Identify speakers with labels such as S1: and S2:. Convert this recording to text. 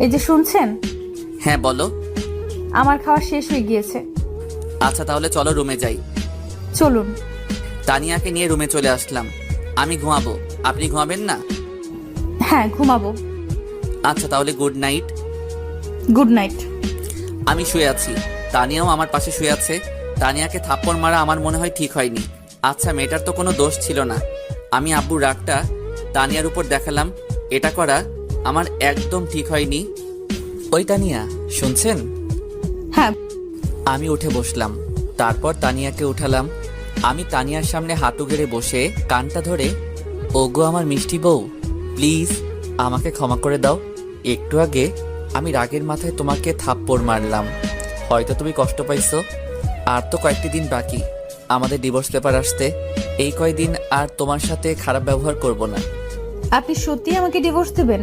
S1: এই যে শুনছেন,
S2: হ্যাঁ বলো।
S1: আমার খাওয়া শেষ হয়ে গিয়েছে।
S2: আচ্ছা তাহলে চলো রুমে যাই।
S1: চলুন।
S2: তানিয়াকে নিয়ে রুমে চলে আসলাম। আমি ঘুমাবো, আপনি ঘুমাবেন না?
S1: হ্যাঁ, ঘুমাবো।
S2: আচ্ছা তাহলে গুড নাইট।
S1: Good night.
S2: আমি শুয়ে আছি, তানিয়াও আমার পাশে শুয়ে আছে। তানিয়াকে থাপ্পড় মারা আমার মনে হয় ঠিক হয়নি। আচ্ছা মেয়েটার তো কোনো দোষ ছিল না। আমি আব্বুর রাগটা তানিয়ার উপর দেখালাম, এটা করা আমার একদম ঠিক হয়নি। ওই তানিয়া, শুনছেন?
S1: হ্যাঁ।
S2: আমি উঠে বসলাম, তারপর তানিয়াকে উঠালাম। আমি তানিয়ার সামনে হাঁটু গেড়ে বসে কানটা ধরে, ওগো আমার মিষ্টি বউ, প্লিজ আমাকে ক্ষমা করে দাও। একটু আগে আমি রাগের মাথায় তোমাকে থাপ্পড় মারলাম, হয়তো তুমি কষ্ট পাইছো। আর তো কয়েকটি দিন বাকি আমাদের ডিভোর্স পেপার আসতে। এই কয়দিন আর তোমার সাথে খারাপ ব্যবহার করব না।
S1: আপনি সত্যি আমাকে ডিভোর্স দেবেন?